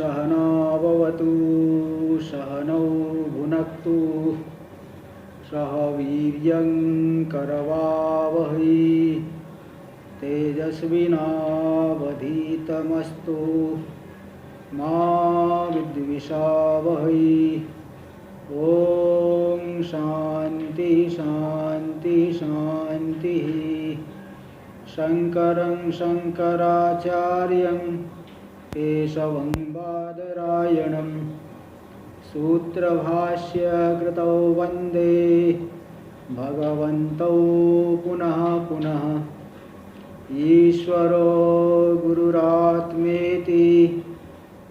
सहनाववतु सहनौ भुनक्तु सह वीर्यं करवावहै तेजस्विनावधीतमस्तु मा विद्विषावहै। ओम शांति शांति शांति। शंकरं शंकराचार्यं केशवं बादरायणं सूत्रभाष्य कृतौ वंदे भगवन्तौ पुनः पुनः। ईश्वरो गुरुरात्मेति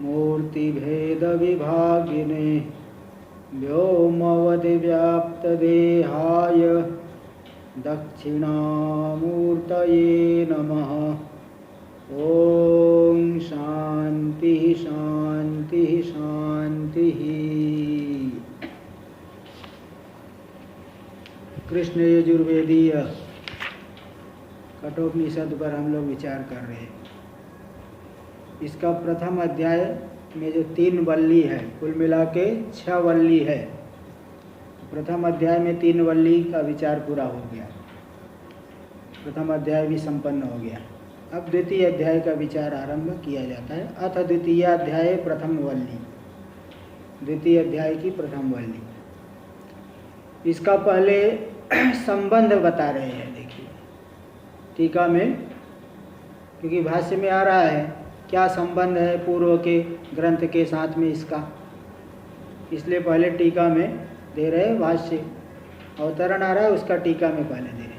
मूर्तिभेदविभागिने व्योमवद्व्याप्तदेहाय दक्षिणामूर्तये नमः। ओम शांति शांति शांति। कृष्ण यजुर्वेदीय कठोपनिषद पर हम लोग विचार कर रहे हैं। इसका प्रथम अध्याय में जो 3 वल्ली है, कुल मिला के 6 वल्ली है। प्रथम अध्याय में 3 वल्ली का विचार पूरा हो गया, प्रथम अध्याय भी संपन्न हो गया। अब द्वितीय अध्याय का विचार आरंभ किया जाता है। अथ द्वितीय अध्याय प्रथम वल्ली, द्वितीय अध्याय की प्रथम वल्ली। इसका पहले संबंध बता रहे हैं। देखिए टीका में, क्योंकि भाष्य में आ रहा है क्या संबंध है पूर्व के ग्रंथ के साथ में इसका, इसलिए पहले टीका में दे रहे हैं। भाष्य अवतरण आ रहा है, उसका टीका में पहले दे रहे हैं।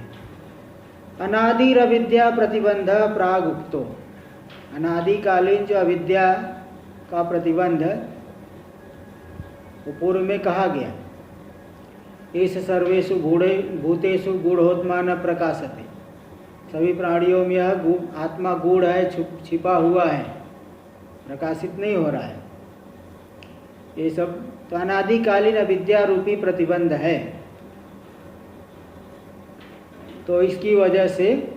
अनादिर अविद्या प्रतिबंध प्राग उक्तो। अनादिकालीन जो अविद्या का प्रतिबंध वो पूर्व में कहा गया। इस सर्वेषु भूतेषु गूढ़ोत्मान प्रकाशते। सभी प्राणियों में यह आत्मा गूढ़ है, छिपा हुआ है, प्रकाशित नहीं हो रहा है। ये सब तो अनादिकालीन अविद्या रूपी प्रतिबंध है। तो इसकी वजह से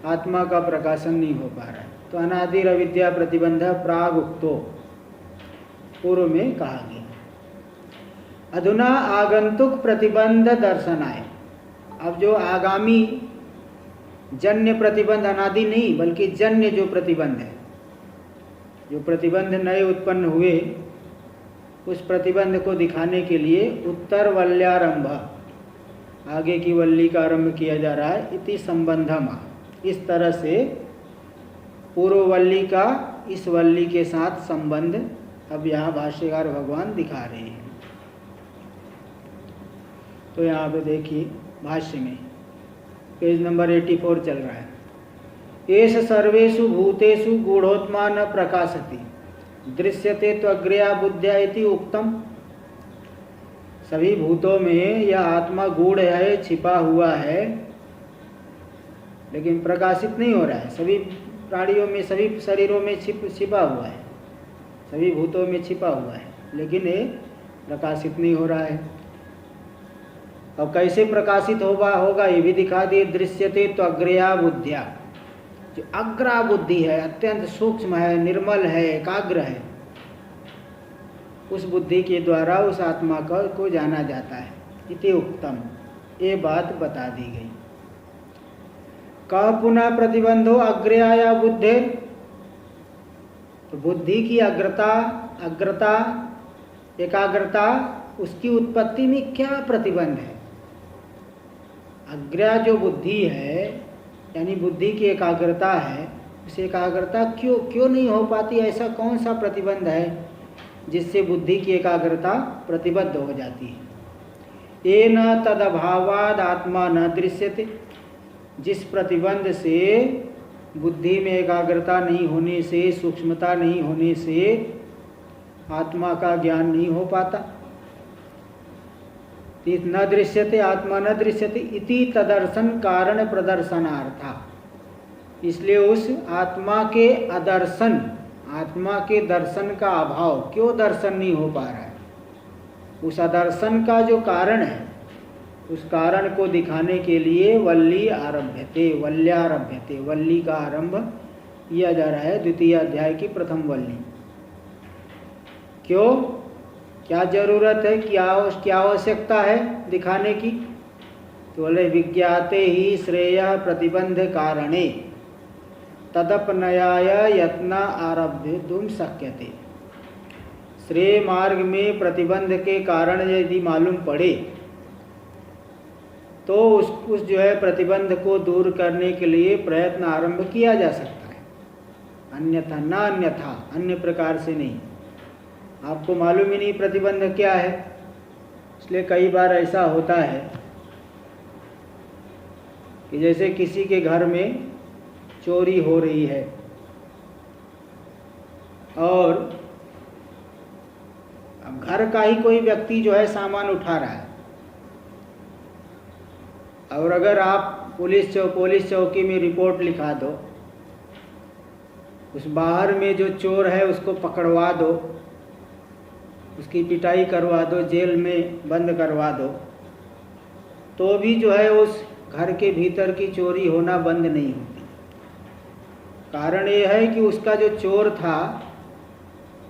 आत्मा का प्रकाशन नहीं हो पा रहा है। तो अनादिर अविद्या प्रतिबंध प्राग उक्तो, पूर्व में कहा गया। अधुना आगंतुक प्रतिबंध दर्शनाय। अब जो आगामी जन्य प्रतिबंध, अनादि नहीं बल्कि जन्य जो प्रतिबंध है, जो प्रतिबंध नए उत्पन्न हुए, उस प्रतिबंध को दिखाने के लिए उत्तर वल्यारंभ, आगे की वल्ली का आरंभ किया जा रहा है। इति संबंधम, इस तरह से पूर्व वल्ली का इस वल्ली के साथ संबंध अब यहाँ भाष्यकार भगवान दिखा रहे हैं। तो यहाँ पे देखिए भाष्य में पेज नंबर 84 चल रहा है। एष सर्वेषु भूतेषु गूढ़ोत्मा न प्रकाशति दृश्यते त्वग्र्या बुद्ध्या इति उक्तम। सभी भूतों में यह आत्मा गूढ़ है, छिपा हुआ है, लेकिन प्रकाशित नहीं हो रहा है। सभी प्राणियों में, सभी शरीरों में छिपा हुआ है, सभी भूतों में छिपा हुआ है, लेकिन ये प्रकाशित नहीं हो रहा है। अब कैसे प्रकाशित होगा ये भी दिखा दिए। दृश्यते तो अग्रया बुद्धिया, जो अग्रा बुद्धि है, अत्यंत सूक्ष्म है, निर्मल है, एकाग्र है, उस बुद्धि के द्वारा उस आत्मा को जाना जाता है। इति उक्तम, ये बात बता दी गई। कह पुनः प्रतिबंधो अग्रया बुद्धे। तो बुद्धि की अग्रता एकाग्रता, उसकी उत्पत्ति में क्या प्रतिबंध है? अग्र्या जो बुद्धि है, यानी बुद्धि की एकाग्रता है, उस एकाग्रता क्यों नहीं हो पाती? ऐसा कौन सा प्रतिबंध है जिससे बुद्धि की एकाग्रता प्रतिबद्ध हो जाती है? येन तदभावाद आत्मा न दृश्यते। जिस प्रतिबंध से बुद्धि में एकाग्रता नहीं होने से, सूक्ष्मता नहीं होने से आत्मा का ज्ञान नहीं हो पाता। न दृश्यते आत्मा न दृश्यते इति तदर्शन कारण प्रदर्शनार्था। इसलिए उस आत्मा के अदर्शन, आत्मा के दर्शन का अभाव, क्यों दर्शन नहीं हो पा रहा है, उस अदर्शन का जो कारण है, उस कारण को दिखाने के लिए वल्ली आरभ्यते, वल्यारभ्यते, वल्ली का आरंभ किया जा रहा है। द्वितीय अध्याय की प्रथम वल्ली। क्यों, क्या जरूरत है, क्या आवश्यकता है दिखाने की? तो बोले विज्ञाते ही श्रेय प्रतिबंध कारणे तदपनयाय यत्न आरब्धुम शक्यते। श्रेय मार्ग में प्रतिबंध के कारण यदि मालूम पड़े तो उस जो है प्रतिबंध को दूर करने के लिए प्रयत्न आरंभ किया जा सकता है, अन्यथा अन्य प्रकार से नहीं। आपको मालूम ही नहीं प्रतिबंध क्या है, इसलिए कई बार ऐसा होता है कि जैसे किसी के घर में चोरी हो रही है और अब घर का ही कोई व्यक्ति जो है सामान उठा रहा है, और अगर आप पुलिस चौकी में रिपोर्ट लिखा दो, उस बाहर में जो चोर है उसको पकड़वा दो, उसकी पिटाई करवा दो, जेल में बंद करवा दो, तो भी जो है उस घर के भीतर की चोरी होना बंद नहीं होती। कारण ये है कि उसका जो चोर था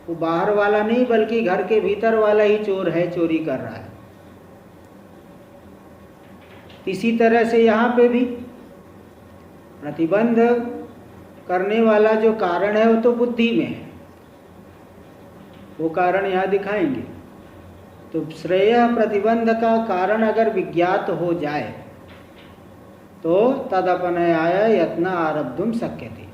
वो बाहर वाला नहीं बल्कि घर के भीतर वाला ही चोर है, चोरी कर रहा है। इसी तरह से यहाँ पे भी प्रतिबंध करने वाला जो कारण है वो तो बुद्धि में है, वो कारण यहाँ दिखाएंगे। तो श्रेय प्रतिबंध का कारण अगर विज्ञात हो जाए तो तदपनयाय यत्न आरब्धुम शक्यते।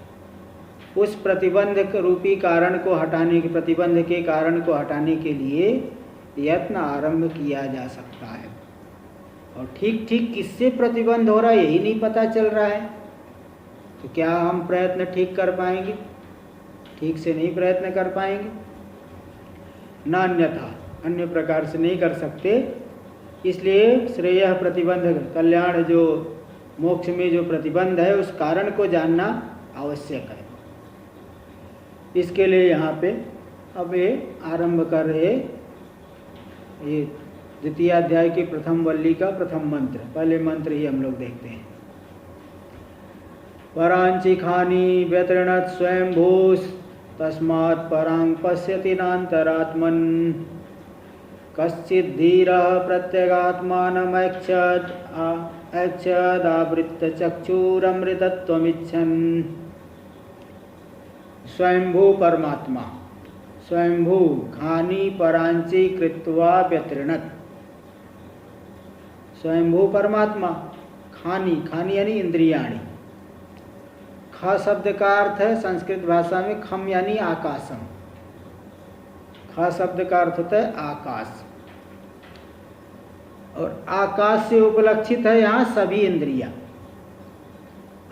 उस प्रतिबंध रूपी कारण को हटाने के, प्रतिबंध के कारण को हटाने के लिए यत्न आरंभ किया जा सकता है। और ठीक किससे प्रतिबंध हो रहा है यही नहीं पता चल रहा है, तो क्या हम प्रयत्न ठीक कर पाएंगे? ठीक से नहीं प्रयत्न कर पाएंगे, न अन्यथा अन्य प्रकार से नहीं कर सकते। इसलिए श्रेय प्रतिबंध, कल्याण जो मोक्ष में जो प्रतिबंध है उस कारण को जानना आवश्यक है। इसके लिए यहाँ पे अब ये आरंभ कर रहे ये द्वितीय अध्याय की प्रथम वल्ली का प्रथम मंत्र, पहले मंत्र ही हम लोग देखते हैं। परांचि खानी व्यतृणत् स्वयंभूस् तस्मात् परां पश्यति नान्तरात्मन् कश्चित् धीरः प्रत्यगात्मानमैक्षदावृत्त चक्षुरमृतत्वमिच्छन्। स्वयंभू परमात्मा, स्वयंभू खानी परांचि कृत्वा व्यतृणत्। स्वयंभू परमात्मा, खानी यानी इंद्रियाणी। ख शब्द का अर्थ है संस्कृत भाषा में खम यानी आकाशम। ख शब्द का अर्थ होता है आकाश, और आकाश से उपलक्षित है यहाँ सभी इंद्रियां।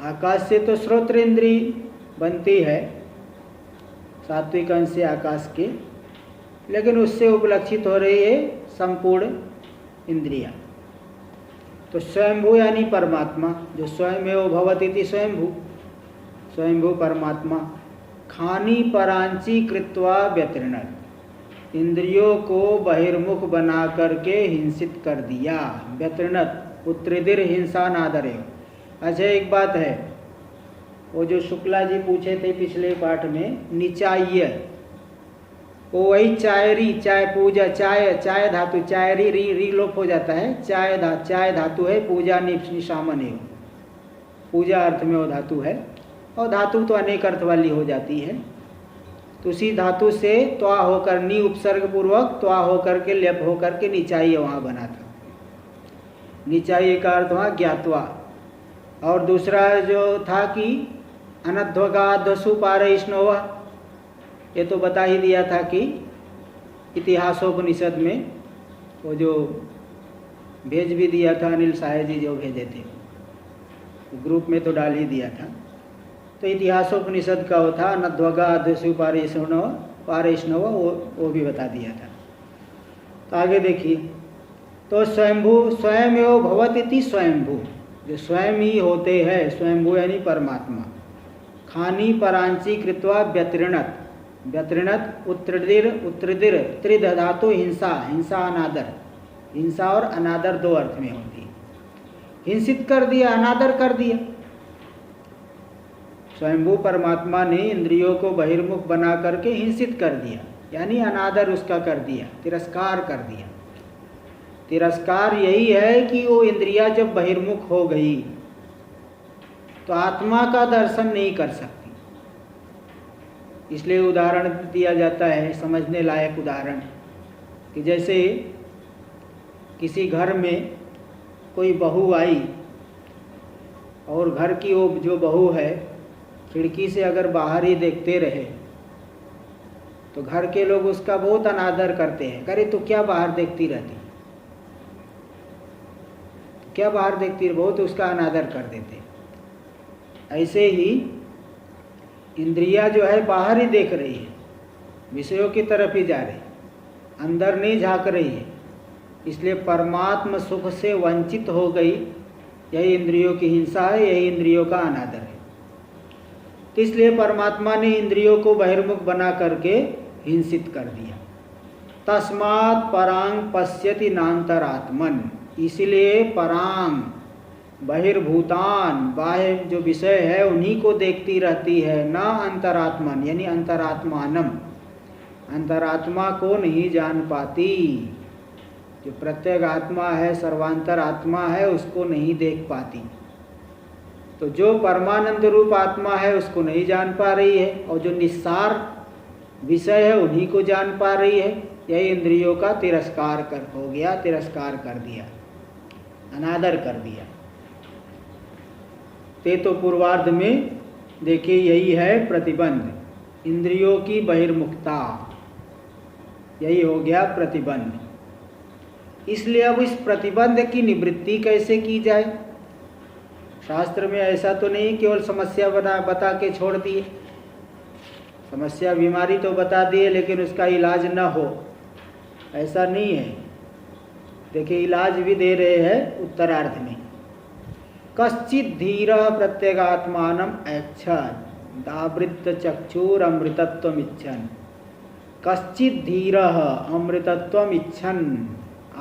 आकाश से तो श्रोत्र इंद्री बनती है, सात्विक अंश से आकाश के, लेकिन उससे उपलक्षित हो रही है संपूर्ण इंद्रियां। तो स्वयंभू यानी परमात्मा, जो स्वयमेव भवति इति स्वयंभू, स्वयंभू परमात्मा। खानी परांची कृत्वा व्यतृणत्, इंद्रियों को बहिर्मुख बना करके हिंसित कर दिया। व्यतृणत् उत्तरदिर हिंसा नादरे। अच्छा एक बात है, वो जो शुक्ला जी पूछे थे पिछले पाठ में निचाय, वो वही चायरी, चाय पूजा, चाय धातु, चायरी री लोप हो जाता है, चाय धातु है, पूजा निशामन है, पूजा अर्थ में वो धातु है, और धातु तो अनेक अर्थ वाली हो जाती है। तो उसी धातु से त्वा होकर, नी उपसर्ग पूर्वक त्वा होकर के लेप होकर के निचाई वहाँ बना था। निचाई का अर्थ वहाँ ज्ञातवा। और दूसरा जो था कि अनध्वगाध्वसु पारैष्णव, ये तो बता ही दिया था कि इतिहासोपनिषद में वो जो भेज भी दिया था अनिल साहे जी, जो भेजे थे ग्रुप में तो डाल ही दिया था। तो इतिहासोपनिषद का वो था अनध्वगाध्वसु पारैष्णव, वो भी बता दिया था। तो आगे देखिए, तो स्वयंभू स्वयमेव भवति स्वयंभू, जो स्वयं ही होते हैं, स्वयंभू यानी परमात्मा। खानी परांची कृत्वा व्यतृणत्, व्यतृणत् उत्तरदिर त्रिध धातु हिंसा, हिंसा अनादर, हिंसा और अनादर दो अर्थ में होती है। हिंसित कर दिया, अनादर कर दिया। स्वयंभू परमात्मा ने इंद्रियों को बहिर्मुख बना करके हिंसित कर दिया। यानी अनादर उसका कर दिया, तिरस्कार कर दिया। तिरस्कार यही है कि वो इंद्रिया जब बहिर्मुख हो गई तो आत्मा का दर्शन नहीं कर सकती। इसलिए उदाहरण दिया जाता है, समझने लायक उदाहरण, कि जैसे किसी घर में कोई बहू आई और घर की वो जो बहू है खिड़की से अगर बाहर ही देखते रहे तो घर के लोग उसका बहुत अनादर करते हैं। अरे तो क्या बाहर देखती रहती, क्या बाहर देखती है, बहुत उसका अनादर कर देते हैं। ऐसे ही इंद्रिया जो है बाहर ही देख रही है, विषयों की तरफ ही जा रही है, अंदर नहीं झांक रही है, इसलिए परमात्म सुख से वंचित हो गई। यही इंद्रियों की हिंसा है, यही इंद्रियों का अनादर है। तो इसलिए परमात्मा ने इंद्रियों को बहिर्मुख बना करके हिंसित कर दिया। तस्मात् परांग पश्यति नान्तरात्मन, इसलिए परांग बहिर्भूतान, बाह्य जो विषय है उन्हीं को देखती रहती है, न अंतरात्मन यानी अंतरात्मानम, अंतरात्मा को नहीं जान पाती। जो प्रत्येक आत्मा है, सर्वांतर आत्मा है, उसको नहीं देख पाती। तो जो परमानंद रूप आत्मा है उसको नहीं जान पा रही है, और जो निस्सार विषय है उन्हीं को जान पा रही है। यही इंद्रियों का तिरस्कार हो गया, तिरस्कार कर दिया, अनादर कर दिया। तो पूर्वार्ध में देखिए यही है प्रतिबंध, इंद्रियों की बहिर्मुखता, यही हो गया प्रतिबंध। इसलिए अब इस प्रतिबंध की निवृत्ति कैसे की जाए? शास्त्र में ऐसा तो नहीं केवल समस्या बता के छोड़ दिए, समस्या बीमारी तो बता दिए लेकिन उसका इलाज न हो, ऐसा नहीं है। देखिए इलाज भी दे रहे हैं उत्तरार्ध में। कश्चित धीर प्रत्यगात्मानम ऐच्छन् दावृत्त चक्षुर अमृतत्वम इच्छन्, कश्चित धीर अमृतत्वम इच्छन्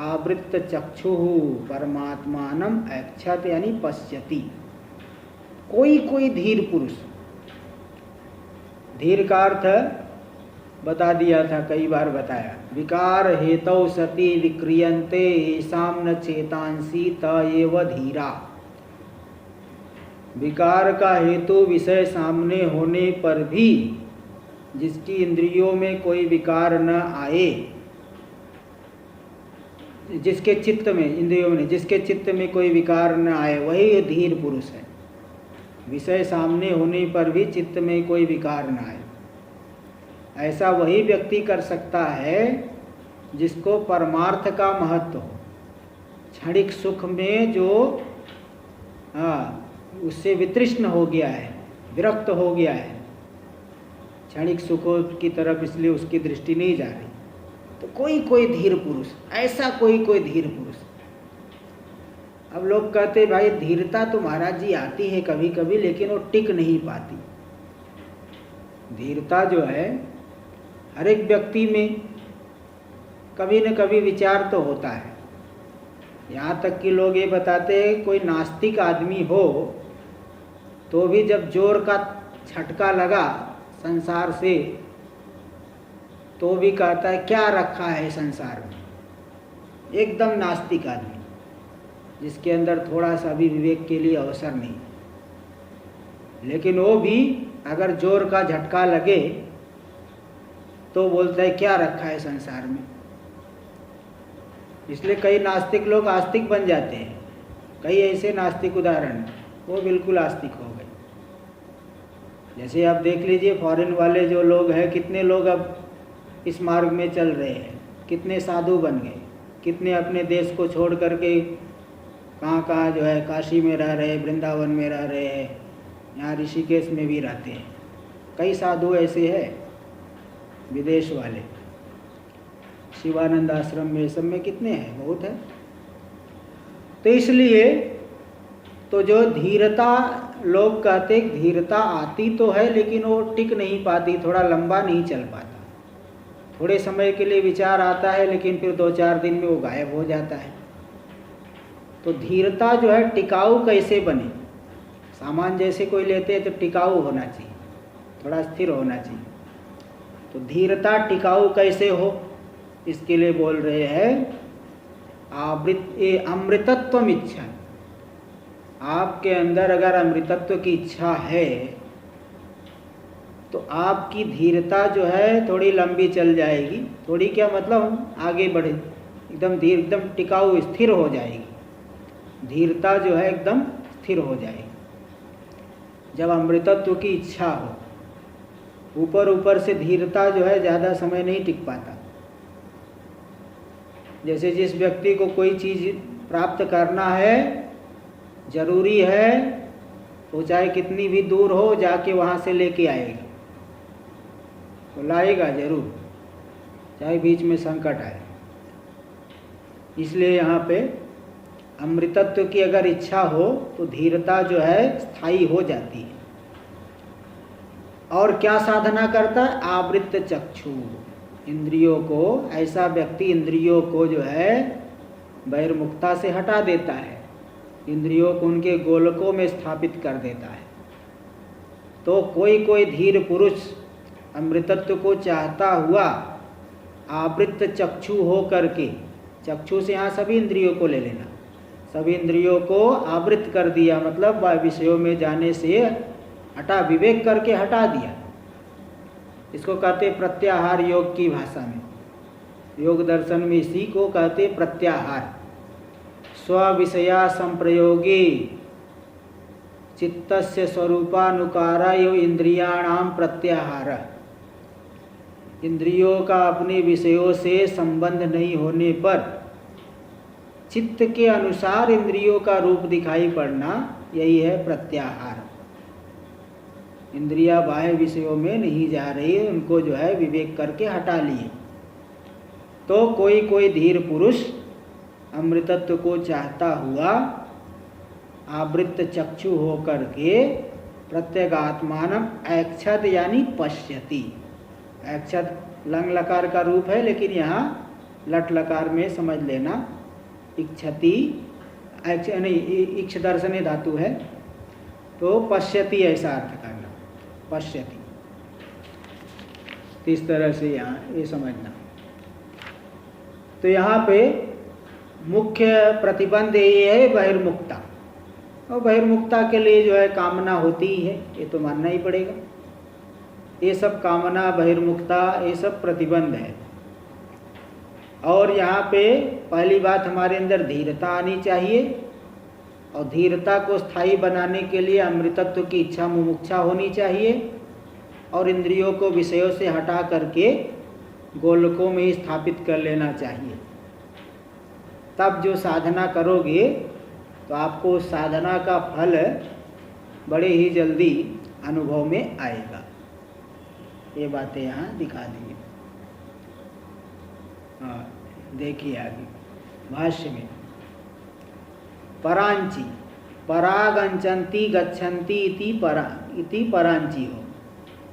आवृत्त चक्षु परमात्मानम ऐच्छत् यानी पश्यति। कोई धीर पुरुष, धीर का अर्थ बता दिया था, कई बार बताया। विकार हेतौ सति विक्रियन्ते येषां न चेतांसी त एव धीरा। विकार का हेतु विषय सामने होने पर भी जिसकी इंद्रियों में कोई विकार न आए, जिसके चित्त में, इंद्रियों में जिसके चित्त में कोई विकार न आए, वही धीर पुरुष है। विषय सामने होने पर भी चित्त में कोई विकार न आए, ऐसा वही व्यक्ति कर सकता है जिसको परमार्थ का महत्व हो। क्षणिक सुख में जो उससे वितृष्ण हो गया है, विरक्त हो गया है क्षणिक सुखों की तरफ, इसलिए उसकी दृष्टि नहीं जा रही। तो कोई धीर पुरुष, ऐसा कोई धीर पुरुष। अब लोग कहते भाई धीरता तो महाराज जी आती है कभी कभी, लेकिन वो टिक नहीं पाती। धीरता जो है हर एक व्यक्ति में कभी न कभी विचार तो होता है। यहाँ तक कि लोग ये बताते हैं कोई नास्तिक आदमी हो तो भी जब जोर का झटका लगा संसार से तो भी कहता है क्या रखा है संसार में। एकदम नास्तिक आदमी जिसके अंदर थोड़ा सा भी विवेक के लिए अवसर नहीं, लेकिन वो भी अगर जोर का झटका लगे तो बोलता है क्या रखा है संसार में। इसलिए कई नास्तिक लोग आस्तिक बन जाते हैं। कई ऐसे नास्तिक उदाहरण वो बिल्कुल आस्तिक हो गए। जैसे आप देख लीजिए फॉरेन वाले जो लोग हैं, कितने लोग अब इस मार्ग में चल रहे हैं, कितने साधु बन गए, कितने अपने देश को छोड़ करके कहाँ जो है काशी में रह रहे, वृंदावन में रह रहे हैं, यहाँ ऋषिकेश में भी रहते हैं। कई साधु ऐसे हैं विदेश वाले, शिवानंद आश्रम में, सब में कितने हैं, बहुत है। तो इसलिए तो जो धीरता, लोग कहते धीरता आती तो है लेकिन वो टिक नहीं पाती, थोड़ा लंबा नहीं चल पाता। थोड़े समय के लिए विचार आता है लेकिन फिर 2-4 दिन में वो गायब हो जाता है। तो धीरता जो है टिकाऊ कैसे बने? सामान जैसे कोई लेते हैं तो टिकाऊ होना चाहिए, थोड़ा स्थिर होना चाहिए। तो धीरता टिकाऊ कैसे हो, इसके लिए बोल रहे हैं अमृतत्व इच्छा। आपके अंदर अगर अमृतत्व की इच्छा है तो आपकी धीरता जो है थोड़ी लंबी चल जाएगी। थोड़ी क्या मतलब आगे बढ़े, एकदम धीर, एकदम टिकाऊ, स्थिर हो जाएगी। धीरता जो है एकदम स्थिर हो जाएगी जब अमृतत्व की इच्छा हो। ऊपर ऊपर से धीरता जो है ज़्यादा समय नहीं टिक पाता। जैसे जिस व्यक्ति को कोई चीज़ प्राप्त करना है, जरूरी है, वो चाहे कितनी भी दूर हो जाके वहाँ से लेके आएगा, तो लाएगा जरूर, चाहे बीच में संकट आए। इसलिए यहाँ पे अमृतत्व की अगर इच्छा हो तो धीरता जो है स्थायी हो जाती है। और क्या साधना करता है? आवृत्त चक्षु, इंद्रियों को, ऐसा व्यक्ति इंद्रियों को जो है बहिर्मुखता से हटा देता है, इंद्रियों को उनके गोलकों में स्थापित कर देता है। तो कोई कोई धीर पुरुष अमृतत्व को चाहता हुआ आवृत्त चक्षु हो करके, चक्षु से यहाँ सभी इंद्रियों को ले लेना, सभी इंद्रियों को आवृत कर दिया, मतलब विषयों में जाने से हटा, विवेक करके हटा दिया। इसको कहते प्रत्याहार योग की भाषा में, योग दर्शन में इसी को कहते प्रत्याहार। स्व विषया संप्रयोगे चित्तस्य स्वरूपानुकारा एवं इंद्रियाणाम प्रत्याहार। इंद्रियों का अपने विषयों से संबंध नहीं होने पर चित्त के अनुसार इंद्रियों का रूप दिखाई पड़ना, यही है प्रत्याहार। इंद्रियां बाह्य विषयों में नहीं जा रही, उनको जो है विवेक करके हटा लिए। तो कोई कोई धीर पुरुष अमृतत्व को चाहता हुआ आवृत्त चक्षु हो करके प्रत्यगात्मानम ऐक्षत यानी पश्यति। ऐक्षत लंग लकार का रूप है, लेकिन यहाँ लट लकार में समझ लेना, इच्छति, इक्ष दर्शने धातु है, तो पश्यति ऐसा अर्थ करना, पश्यति। इस तरह से यहाँ ये समझना। तो यहाँ पे मुख्य प्रतिबंध ये है बहिर्मुखता, और बहिर्मुखता के लिए जो है कामना होती ही है, ये तो मानना ही पड़ेगा। ये सब कामना, बहिर्मुखता, ये सब प्रतिबंध है। और यहाँ पे पहली बात हमारे अंदर धीरता आनी चाहिए, और धीरता को स्थायी बनाने के लिए अमृतत्व की इच्छा, मुमुक्षा होनी चाहिए, और इंद्रियों को विषयों से हटा करके गोलकों में ही स्थापित कर लेना चाहिए। तब जो साधना करोगे तो आपको उस साधना का फल बड़े ही जल्दी अनुभव में आएगा। ये बातें यहाँ दिखा दी। हाँ, देखिए आगे भाष्य में, परांची परागंचंती गच्छन्ति इति परांची हो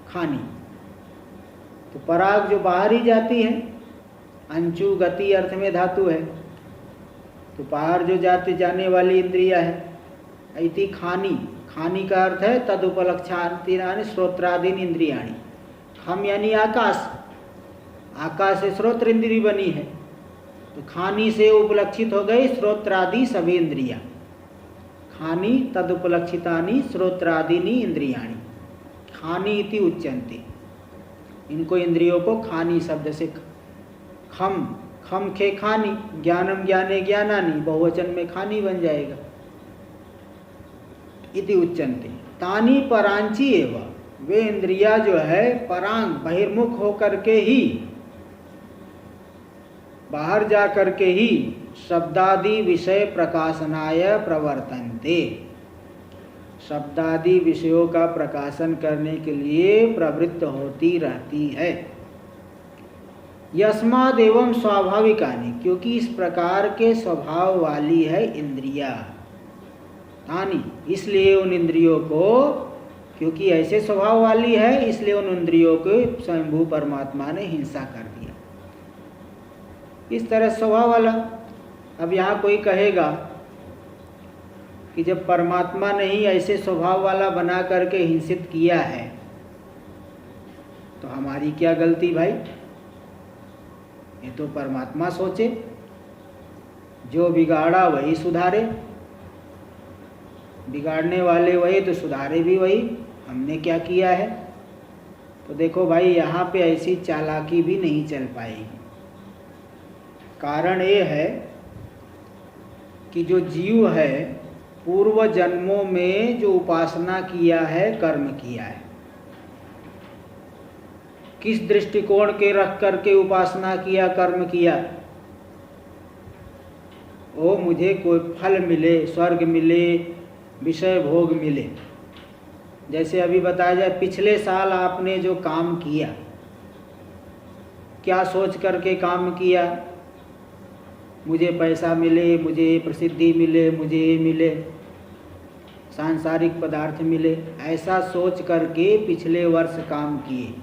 खानी। तो पराग जो बाहर ही जाती है, अंचु गति अर्थ में धातु है, तो बाहर जो जाने वाली इंद्रिया है। इति खानी, खानी का अर्थ है तदुपलक्षान्तिनानि श्रोत्रादीन इंद्रियाणि। खम यानी आकाश, आकाश से श्रोत्र इंद्रिय बनी है, तो खानी से उपलक्षित हो गई श्रोत्रादि सभी इंद्रिया। खानी तदुपलक्षितानि श्रोत्रादीनि इंद्रियाणि, खानी इति उच्यन्ते। इनको इंद्रियों को खानी शब्द से, खम खम खे खानी, ज्ञानम ज्ञाने ज्ञानानि, बहुवचन में खानी बन जाएगा। इति उच्यन्ते तानी परांची एवं, वे इंद्रिया जो है परांग बहिर्मुख होकर के ही, बाहर जा करके ही शब्दादि विषय प्रकाशनाय प्रवर्तन्ते, शब्दादि विषयों का प्रकाशन करने के लिए प्रवृत्त होती रहती है। यस्माद् एवं स्वाभाविकानि, क्योंकि इस प्रकार के स्वभाव वाली है इंद्रिया। तानी, इसलिए उन इंद्रियों को, क्योंकि ऐसे स्वभाव वाली है, इसलिए उन इंद्रियों को स्वयंभू परमात्मा ने हिंसा कर दिया। इस तरह स्वभाव वाला। अब यहाँ कोई कहेगा कि जब परमात्मा ने ही ऐसे स्वभाव वाला बना करके हिंसित किया है, तो हमारी क्या गलती भाई? ये तो परमात्मा सोचे, जो बिगाड़ा वही सुधारे, बिगाड़ने वाले वही तो सुधारे भी वही। हमने क्या किया है? तो देखो भाई, यहाँ पे ऐसी चालाकी भी नहीं चल पाएगी। कारण ये है कि जो जीव है पूर्व जन्मों में जो उपासना किया है, कर्म किया है, किस दृष्टिकोण के रख करके उपासना किया, कर्म किया? ओ मुझे कोई फल मिले, स्वर्ग मिले, विषय भोग मिले। जैसे अभी बताया जाए, पिछले साल आपने जो काम किया, क्या सोच करके काम किया? मुझे पैसा मिले, मुझे प्रसिद्धि मिले, मुझे ये मिले, सांसारिक पदार्थ मिले, ऐसा सोच करके पिछले वर्ष काम किए।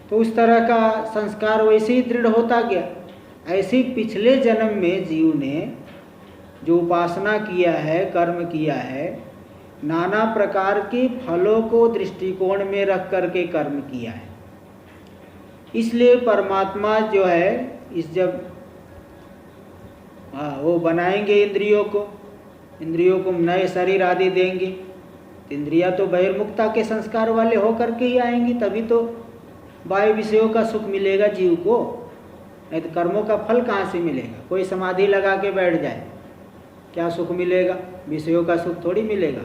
तो उस तरह का संस्कार वैसे ही दृढ़ होता गया। ऐसे पिछले जन्म में जीव ने जो उपासना किया है, कर्म किया है, नाना प्रकार के फलों को दृष्टिकोण में रख करके कर्म किया है। इसलिए परमात्मा जो है, इस जब वो बनाएंगे इंद्रियों को नए शरीर आदि देंगे, तो इंद्रियां तो बहिर्मुखता के संस्कार वाले होकर के ही आएंगी, तभी तो बाह्य विषयों का सुख मिलेगा जीव को। नहीं तो कर्मों का फल कहाँ से मिलेगा? कोई समाधि लगा के बैठ जाए, क्या सुख मिलेगा? विषयों का सुख थोड़ी मिलेगा।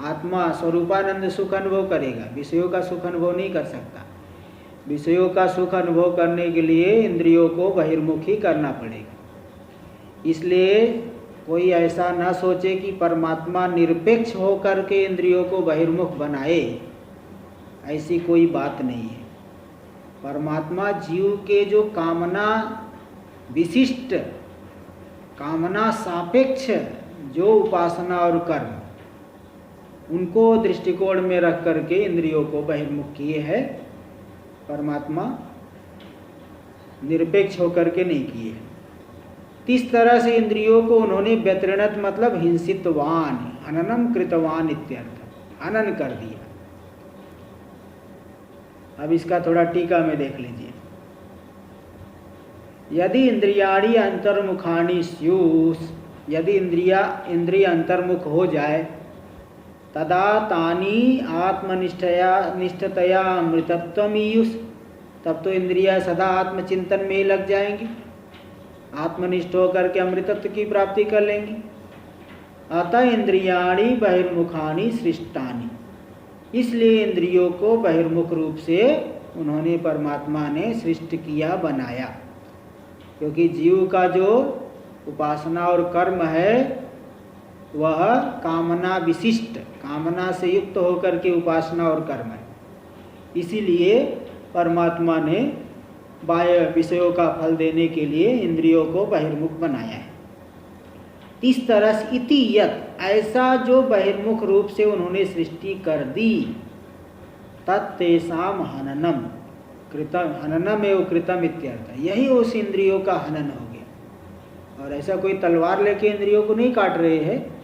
आत्मा स्वरूपानंद सुख अनुभव करेगा, विषयों का सुख अनुभव नहीं कर सकता। विषयों का सुख अनुभव करने के लिए इंद्रियों को बहिर्मुख ही करना पड़ेगा। इसलिए कोई ऐसा ना सोचे कि परमात्मा निरपेक्ष होकर के इंद्रियों को बहिर्मुख बनाए, ऐसी कोई बात नहीं है। परमात्मा जीव के जो कामना विशिष्ट, कामना सापेक्ष जो उपासना और कर्म, उनको दृष्टिकोण में रख करके इंद्रियों को बहिर्मुख किए हैं। परमात्मा निरपेक्ष होकर के नहीं किए। इस तरह से इंद्रियों को उन्होंने व्यतृणत मतलब हिंसितवान, हननम कृतवान इत्यर्थ, हनन कर दिया। अब इसका थोड़ा टीका में देख लीजिए। यदि इंद्रियाणि अंतर्मुखानि स्युस्, यदि इंद्रिय अंतर्मुख हो जाए, तदा तानि आत्मनिष्ठतया अमृतत्वमीयुस्, तब तो इंद्रियां सदा आत्मचिंतन में ही लग जाएंगी, आत्मनिष्ठ होकर के अमृतत्व की प्राप्ति कर लेंगी। अतः इंद्रियाणि बहिर्मुखानि सृष्टानि, इसलिए इंद्रियों को बहिर्मुख रूप से उन्होंने, परमात्मा ने सृष्ट किया, बनाया। क्योंकि जीव का जो उपासना और कर्म है वह कामना विशिष्ट, कामना से युक्त होकर के उपासना और कर्म है। इसीलिए परमात्मा ने बाह्य विषयों का फल देने के लिए इंद्रियों को बहिर्मुख बनाया है। इस तरह से इति यत्, ऐसा जो बहिर्मुख रूप से उन्होंने सृष्टि कर दी, तत्तेषां हननम कृतम, हननम एवं कृतम इत्यर्थ, यही उस इंद्रियों का हनन हो गया। और ऐसा कोई तलवार लेके इंद्रियों को नहीं काट रहे हैं,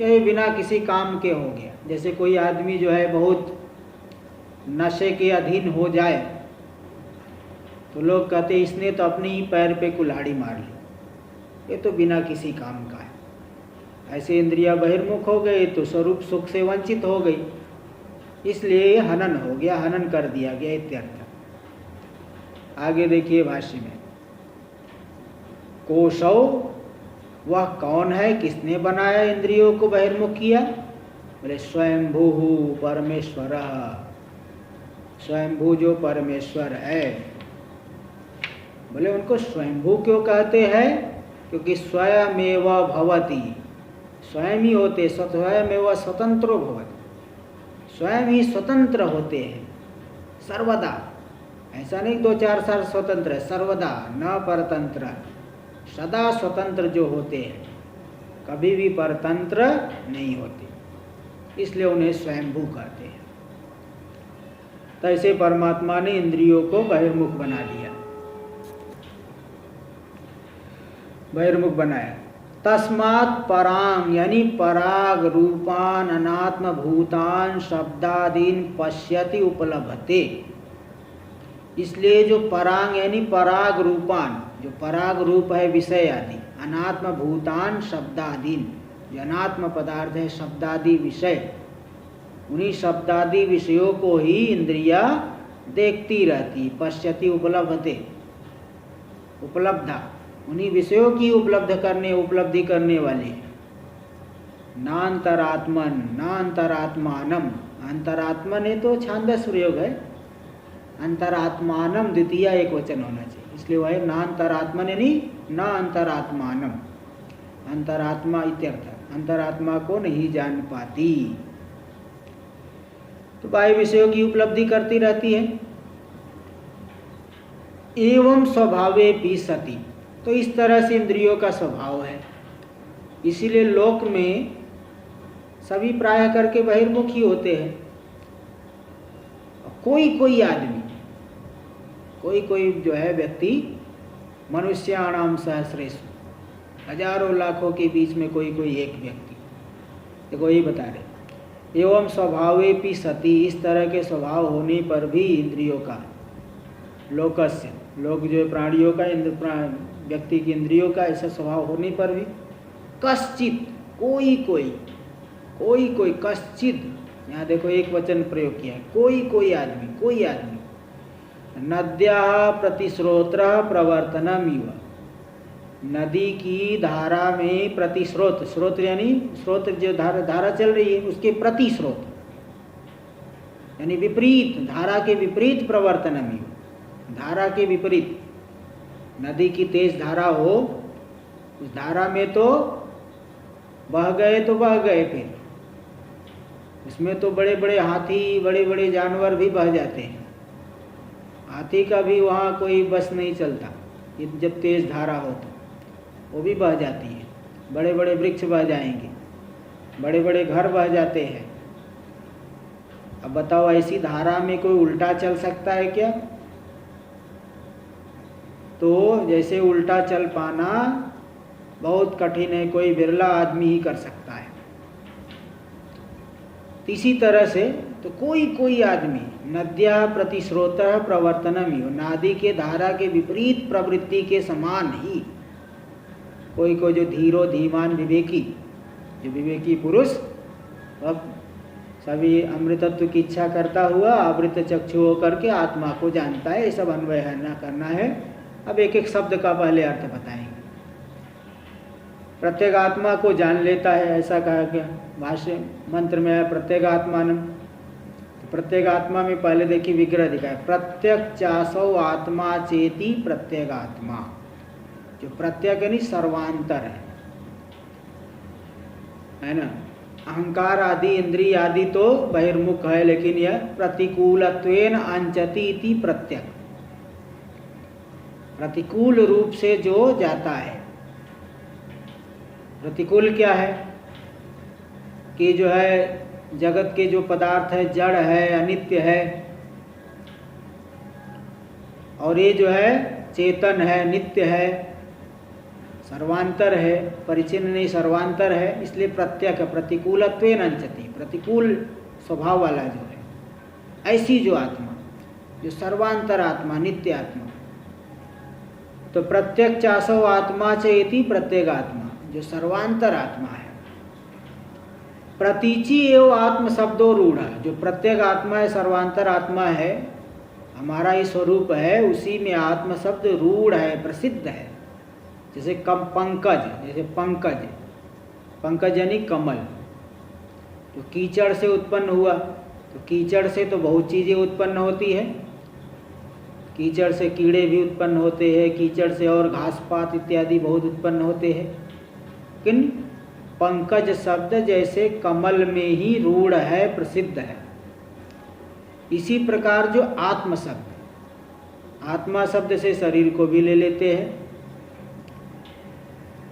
यही बिना किसी काम के हो गया। जैसे कोई आदमी जो है बहुत नशे के अधीन हो जाए तो लोग कहते इसने तो अपने ही पैर पे कुल्हाड़ी मार ली, ये तो बिना किसी काम का है। ऐसे इंद्रियां बहिर्मुख हो गई तो स्वरूप सुख से वंचित हो गई, इसलिए हनन हो गया, हनन कर दिया गया इत्यर्थ। आगे देखिए भाष्य में, कोशौ, वह कौन है, किसने बनाया इंद्रियों को बहिर्मुख किया? बोले स्वयंभू परमेश्वर, स्वयंभू जो परमेश्वर है। बोले उनको स्वयंभू क्यों कहते हैं? क्योंकि स्वयमेव भवति, स्वयं ही होते, स्वयमेव स्वतंत्रो भवति, स्वयं ही स्वतंत्र होते हैं सर्वदा। ऐसा नहीं 2-4 साल स्वतंत्र है, सर्वदा, न परतंत्र, सदा स्वतंत्र जो होते हैं, कभी भी परतंत्र नहीं होते, इसलिए उन्हें स्वयंभू कहते हैं। तो ऐसे परमात्मा ने इंद्रियों को बहिर्मुख बना दिया, बहिर्मुख बनाया। तस्मात् परांग यानी पराग रूपान अनात्म भूतान शब्दादीन पश्यति उपलभते। इसलिए जो परांग यानी पराग रूपान, जो पराग रूप है विषय आदि, अनात्म भूतान शब्दादीन, जो अनात्म पदार्थ है शब्दादि विषय, उन्हीं शब्दादि विषयों को ही इंद्रिया देखती रहती। पश्यति उपलब्धते, उपलब्धा उन्हीं विषयों की उपलब्धि करने वाली है। नान्तरात्मन नान्तरात्मानम, अंतरात्मन है तो छांदस प्रयोग है, अंतरात्मानम द्वितीय एक वचन होना चाहिए, इसलिए वह है नान्तरात्मन यानी न अंतरात्मानम, अंतरात्मा इत्यर्थ, अंतरात्मा को नहीं जान पाती। तो बाह्य विषयों की उपलब्धि करती रहती है। एवं स्वभावे भी सती, तो इस तरह से इंद्रियों का स्वभाव है। इसीलिए लोक में सभी प्राय करके बहिर्मुखी होते हैं। कोई आदमी, कोई जो है व्यक्ति, मनुष्याणाम सहस्रेषु, हजारों लाखों के बीच में कोई एक व्यक्ति, देखो यही बता रहे। एवं स्वभावे भी सती, इस तरह के स्वभाव होने पर भी इंद्रियों का, लोकस्य, लोक जो प्राणियों का, व्यक्ति की इंद्रियों का ऐसा स्वभाव होने पर भी कश्चित, कोई कश्चित, यहाँ देखो एक वचन प्रयोग किया है, कोई आदमी नद्या प्रतिस्रोत्र प्रवर्तनमिव, नदी की धारा में प्रतिस्रोत, स्रोत यानी स्रोत जो धारा चल रही है उसके प्रतिस्रोत यानी विपरीत, धारा के विपरीत प्रवर्तनमिव, धारा के विपरीत। नदी की तेज धारा हो, उस धारा में तो बह गए, फिर उसमें तो बड़े बड़े हाथी, बड़े बड़े जानवर भी बह जाते हैं। हाथी का भी वहाँ कोई बस नहीं चलता, जब तेज धारा हो तो वो भी बह जाती है। बड़े बड़े वृक्ष बह जाएंगे, बड़े बड़े घर बह जाते हैं। अब बताओ ऐसी धारा में कोई उल्टा चल सकता है क्या? तो जैसे उल्टा चल पाना बहुत कठिन है, कोई बिरला आदमी ही कर सकता है। इसी तरह से तो कोई आदमी नद्या प्रतिस्रोतः प्रवर्तनमिव, नादि के धारा के विपरीत प्रवृत्ति के समान ही कोई जो धीरो धीमान विवेकी, जो विवेकी पुरुष अब सभी अमृतत्व की इच्छा करता हुआ आवृत चक्षु होकर के आत्मा को जानता है। ये सब अन्वय न करना है। अब एक एक शब्द का पहले अर्थ बताएंगे। प्रत्येक आत्मा को जान लेता है, ऐसा कहा गया भाष्य मंत्र में है प्रत्येगात्मानम। तो प्रत्येक आत्मा में पहले देखिए विग्रह दिखाए, प्रत्यक चासौ आत्मा चेती प्रत्येगात्मा। जो प्रत्यक यानी सर्वांतर है ना। अहंकार आदि इंद्रिय आदि तो बहिर्मुख है, लेकिन यह प्रतिकूलत्वेन अंचति इति प्रत्यक, प्रतिकूल रूप से जो जाता है। प्रतिकूल क्या है कि जो है जगत के जो पदार्थ है जड़ है, अनित्य है, और ये जो है चेतन है, नित्य है, सर्वांतर है, परिचिन्न नहीं सर्वांतर है। इसलिए प्रत्यक प्रतिकूलत्वेन अंचति, प्रतिकूल स्वभाव वाला जो है, ऐसी जो आत्मा, जो सर्वांतर आत्मा, नित्य आत्मा। तो प्रत्यक चासो आत्मा चेति प्रत्येगात्मा, जो सर्वांतर आत्मा है। प्रतीचि एवं आत्म शब्दो रूढ़, जो प्रत्येक आत्मा है, सर्वांतर आत्मा है, हमारा ही स्वरूप है, उसी में आत्म शब्द रूढ़ है, प्रसिद्ध है। जैसे पंकज, जैसे पंकज, पंकज यानी कमल, तो कीचड़ से उत्पन्न हुआ। तो कीचड़ से तो बहुत चीज़ें उत्पन्न होती है, कीचड़ से कीड़े भी उत्पन्न होते हैं, कीचड़ से और घास पात इत्यादि बहुत उत्पन्न होते हैं। लेकिन पंकज शब्द जैसे कमल में ही रूढ़ है, प्रसिद्ध है। इसी प्रकार जो आत्म शब्द, आत्मा शब्द से शरीर को भी ले लेते हैं,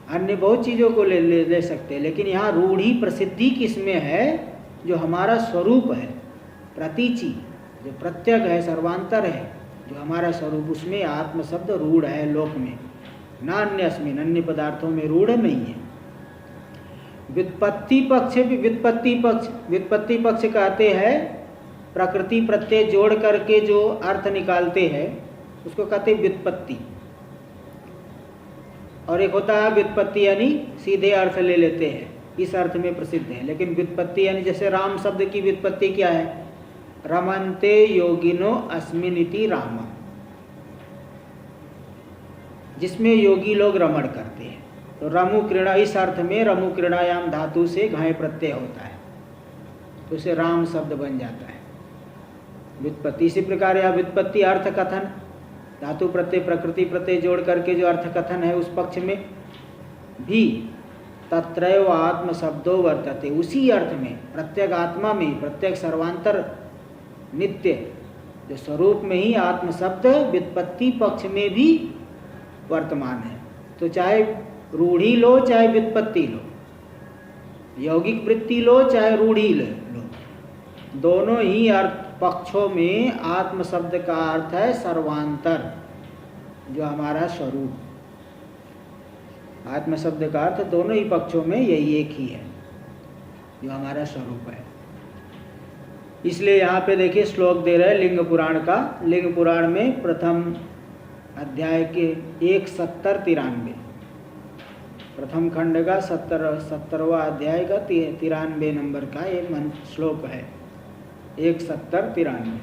अन्य बहुत चीज़ों को ले सकते हैं, लेकिन यहाँ रूढ़ी प्रसिद्धि किसमें है? जो हमारा स्वरूप है, प्रतीचि, जो प्रत्यक है, सर्वांतर है, जो हमारा स्वरूप, उसमें आत्म शब्द रूढ़ है लोक में। नान्यस्मिन, अन्य पदार्थों में रूढ़ नहीं है। व्युत्पत्ति पक्ष भी व्युत्पत्ति पक्ष कहते हैं प्रकृति प्रत्यय जोड़ करके जो अर्थ निकालते हैं उसको कहते हैं व्युत्पत्ति। और एक होता है व्युत्पत्ति यानी सीधे अर्थ ले लेते हैं, इस अर्थ में प्रसिद्ध है। लेकिन व्युत्पत्ति यानी जैसे राम शब्द की व्युत्पत्ति क्या है? रमन्ते योगिनो अस्मिनिति राम, जिसमें योगी लोग रमण करते हैं। तो रमु क्रीड़ा, इस अर्थ में रमु क्रीड़ायाम धातु से घाय प्रत्यय होता है तो उसे राम शब्द बन जाता है व्युत्पत्ति। इसी प्रकार यह व्युत्पत्ति अर्थ कथन, धातु प्रत्यय प्रकृति प्रत्यय जोड़ करके जो अर्थ कथन है उस पक्ष में भी तत्रैव आत्म शब्दो वर्तते, उसी अर्थ में प्रत्येक आत्मा में प्रत्येक सर्वांतर नित्य जो स्वरूप में ही आत्म शब्द व्युत्पत्ति पक्ष में भी वर्तमान है। तो चाहे रूढ़ी लो चाहे व्युत्पत्ति लो, यौगिक वृत्ति लो चाहे रूढ़ी लो, दोनों ही अर्थ पक्षों में आत्म शब्द का अर्थ है सर्वांतर, जो हमारा स्वरूप। आत्म शब्द का अर्थ दोनों ही पक्षों में यही एक ही है जो हमारा स्वरूप है। इसलिए यहाँ पे देखिए श्लोक दे रहे लिंग पुराण का। लिंग पुराण में प्रथम अध्याय के 170-93 प्रथम खंड का 70वां अध्याय का 93 नंबर का एक श्लोक है 170-93।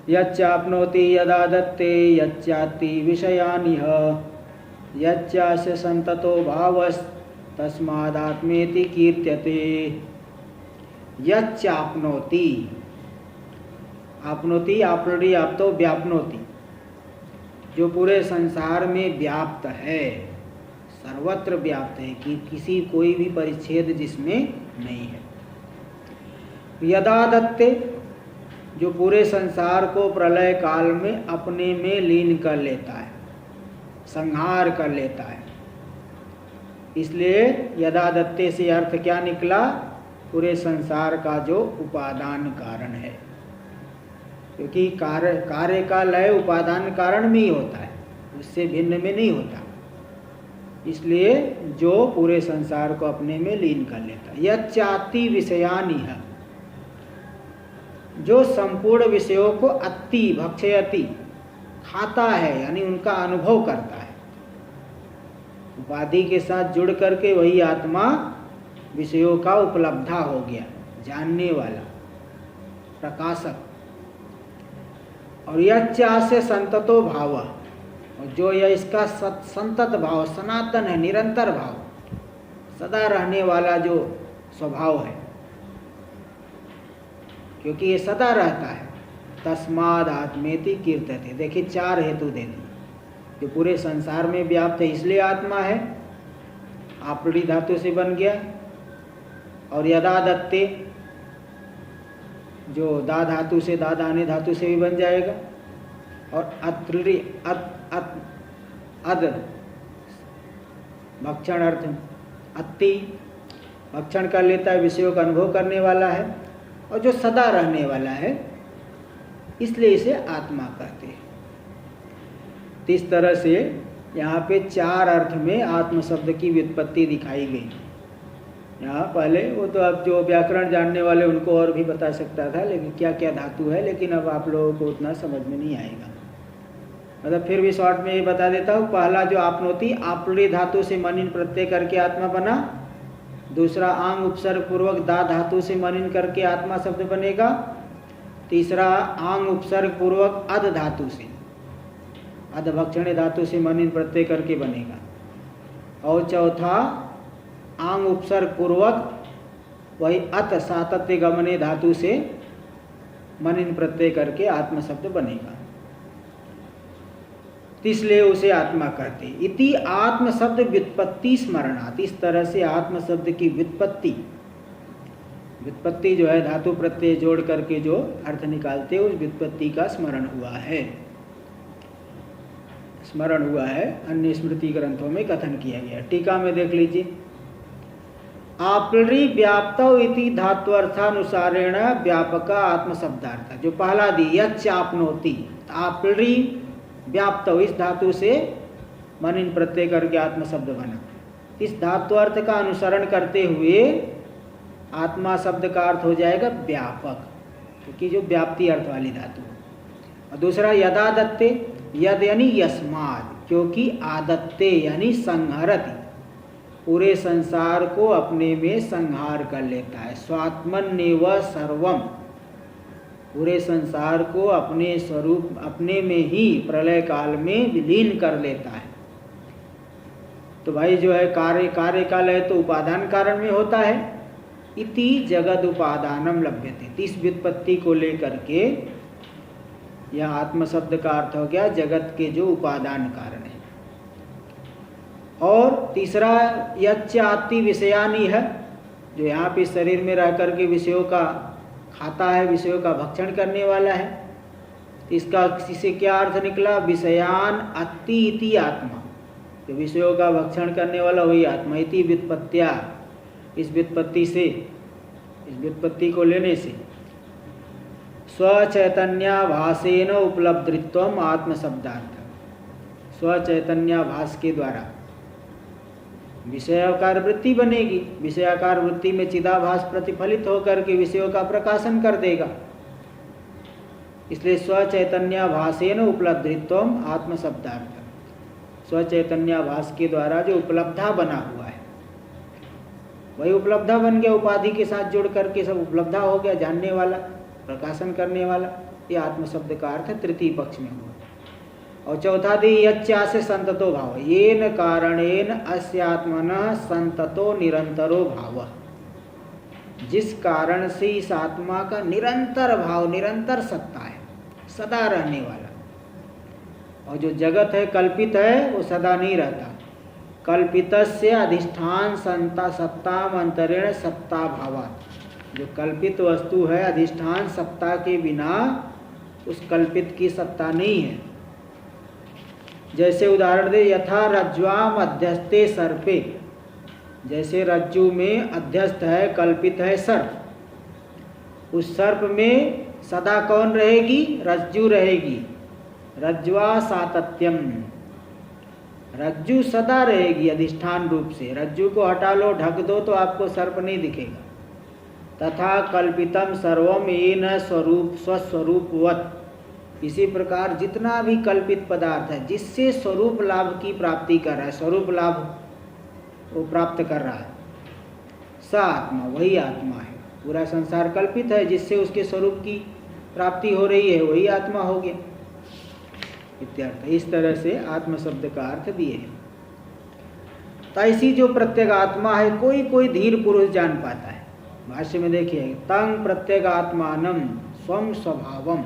यच्चाप्नोति यदा दत्ते यच्चाति विषयानिह यच्चास्य संततो भावस्तस्मादात्मेति कीर्त्यते। यच्चाप्नोति, आपनोति आपड़ी आपतो व्याप्नोति, जो पूरे संसार में व्याप्त है, सर्वत्र व्याप्त है कि किसी कोई भी परिच्छेद जिसमें नहीं है। यदा दत्ते, जो पूरे संसार को प्रलय काल में अपने में लीन कर लेता है, संहार कर लेता है। इसलिए यदा दत्ते से अर्थ क्या निकला? पूरे संसार का जो उपादान कारण है, क्योंकि कार्य का लय उपादान कारण में ही होता है, उससे भिन्न में नहीं होता। इसलिए जो पूरे संसार को अपने में लीन कर लेता है। यच्चाति विषयानिह, जो संपूर्ण विषयों को अति भक्षयति, खाता है यानी उनका अनुभव करता है। उपाधि के साथ जुड़ करके वही आत्मा विषयों का उपलब्धा हो गया, जानने वाला, प्रकाशक। और यच्चा से संततो भाव, और जो यह इसका संतत भाव, सनातन है, निरंतर भाव, सदा रहने वाला जो स्वभाव है, क्योंकि ये सदा रहता है। तस्माद आत्मेति कीर्तते, देखिए 4 हेतु दे दी। जो पूरे संसार में व्याप्त है इसलिए आत्मा है, आपड़ी धातु से बन गया। और यदा दत्ते, जो दा धातु से, दादाने धातु से भी बन जाएगा। और अत्रि अद भक्षण अर्थ, अति भक्षण कर लेता है, विषयों का अनुभव करने वाला है, और जो सदा रहने वाला है, इसलिए इसे आत्मा कहते हैं। तो इस तरह से यहाँ पे 4 अर्थ में आत्म शब्द की व्युत्पत्ति दिखाई गई। यहाँ पहले वो तो अब जो व्याकरण जानने वाले उनको और भी बता सकता था, लेकिन क्या क्या धातु है, लेकिन अब आप लोगों को उतना समझ में नहीं आएगा। मतलब फिर भी शॉर्ट में ये बता देता हूँ। पहला जो आपनोति, आपड़ी धातु से मनिन प्रत्यय करके आत्मा बना। दूसरा आंग उपसर्ग पूर्वक दा धातु से मनिन करके आत्मा शब्द बनेगा। तीसरा आंग उपसर्ग पूर्वक अध धातु से, अध भक्षण धातु से मनिन प्रत्यय करके बनेगा। और चौथा आंग उपसर्ग पूर्वक वही अत सातत्य गमने धातु से मनिन प्रत्यय करके आत्म शब्द बनेगा। इसलिए उसे आत्मा कहते। इति आत्म शब्द व्युत्पत्ति स्मरणात्, इस तरह से आत्म शब्द की व्युत्पत्ति जो है धातु प्रत्यय जोड़ करके जो अर्थ निकालते उस व्युत्पत्ति का स्मरण हुआ है। अन्य स्मृति ग्रंथों में कथन किया गया। टीका में देख लीजिए। आपलरी व्याप्तौ इति धात्वर्थानुसारेण व्यापक आत्म शब्दार्थ, जो पहला दी यच्चाप्नोति, आपलरी व्याप्तौ, इस धातु से मनिन प्रत्यय करके आत्म शब्द बना। इस धातु अर्थ का अनुसरण करते हुए आत्मा शब्द का अर्थ हो जाएगा व्यापक, क्योंकि जो व्याप्ति अर्थ वाली धातु है। और दूसरा यदादत्ते, यद यानी यस्माद, क्योंकि आदत्ते यानी संहरति, पूरे संसार को अपने में संहार कर लेता है। स्वात्मन्नेव सर्वम, पूरे संसार को अपने स्वरूप अपने में ही प्रलय काल में विलीन कर लेता है। तो भाई जो है कार्य का लय तो उपादान कारण में होता है। इति जगद उपादानम लभ्यते, इस व्युत्पत्ति को लेकर के यह आत्म शब्द का अर्थ हो गया जगत के जो उपादान कारण है। और तीसरा यच्च आत्ति विषयानी है, जो यहाँ पे शरीर में रह कर के विषयों का खाता है, विषयों का भक्षण करने वाला है। इसका इससे क्या अर्थ निकला? विषयान अत्ति इति आत्मा, तो विषयों का भक्षण करने वाला वही आत्मा। इति व्युत्पत्त्या, इस व्युत्पत्ति से, इस व्युत्पत्ति को लेने से स्वचैतन्याभासेन उपलब्धित्वम आत्म शब्दार्थ, स्वचैतन्याभास के द्वारा विषयाकार वृत्ति बनेगी। विषयाकार वृत्ति में चिदाभास प्रतिफलित होकर के विषयों का प्रकाशन कर देगा। इसलिए स्वचैतन्याभासेन उपलब्धित्वम आत्म शब्दार्थ, स्वचैतन्याभास के द्वारा जो उपलब्धा बना हुआ है वही उपलब्धा बन गया, उपाधि के साथ जुड़ करके सब उपलब्धा हो गया, जानने वाला, प्रकाशन करने वाला। ये आत्म शब्द का अर्थ तृतीय पक्ष में हुआ। और चौथा दी यच्चा से संततो भाव, येन कारणेन अस्यात्मनः संततो निरंतरो भाव, जिस कारण से इस आत्मा का निरंतर भाव, निरंतर सत्ता है, सदा रहने वाला। और जो जगत है कल्पित है वो सदा नहीं रहता। कल्पितस्य अधिष्ठान संता सत्ताम अंतरेण सत्ता भावात्, जो कल्पित वस्तु है अधिष्ठान सत्ता के बिना उस कल्पित की सत्ता नहीं है। जैसे उदाहरण दे, यथा रज्ज्वाम अध्यस्ते सर्पे, जैसे रज्जु में अध्यस्त है, कल्पित है सर्प, उस सर्प में सदा कौन रहेगी? रज्जु रहेगी। रज्ज्वा सातत्यम, रज्जु सदा रहेगी अधिष्ठान रूप से। रज्जु को हटा लो, ढक दो तो आपको सर्प नहीं दिखेगा। तथा कल्पितम सर्वम येन स्वरूप स्वस्वरूपवत्, इसी प्रकार जितना भी कल्पित पदार्थ है जिससे स्वरूप लाभ की प्राप्ति कर रहा है, स्वरूप लाभ वो प्राप्त कर रहा है, स आत्मा, वही आत्मा है। पूरा संसार कल्पित है, जिससे उसके स्वरूप की प्राप्ति हो रही है, वही आत्मा हो गया इत्यर्थ। इस तरह से आत्म शब्द का अर्थ दिए हैं। तो ऐसी जो प्रत्येक आत्मा है कोई कोई धीर पुरुष जान पाता है। भाष्य में देखिए, तंग प्रत्येक आत्मानम स्वम स्वभावम,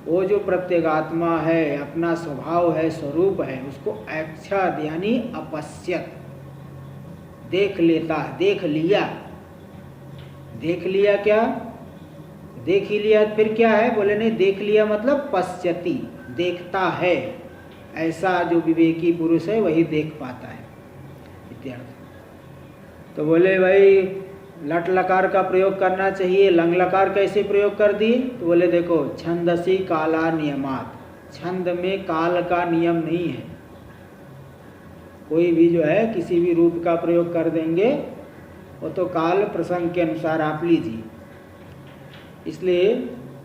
वो जो प्रत्येक आत्मा है अपना स्वभाव है, स्वरूप है, उसको ऐक्षत यानी अपश्यत, देख लेता, देख लिया। देख लिया क्या? देख ही लिया, फिर क्या है? बोले नहीं, देख लिया मतलब पश्यति, देखता है। ऐसा जो विवेकी पुरुष है वही देख पाता है इत्यादि। तो बोले भाई लट लकार का प्रयोग करना चाहिए, लंग लकार कैसे प्रयोग कर दिए? तो बोले देखो, छंदसी काला नियमात, छंद में काल का नियम नहीं है। कोई भी जो है किसी भी रूप का प्रयोग कर देंगे, वो तो काल प्रसंग के अनुसार आप लीजिए। इसलिए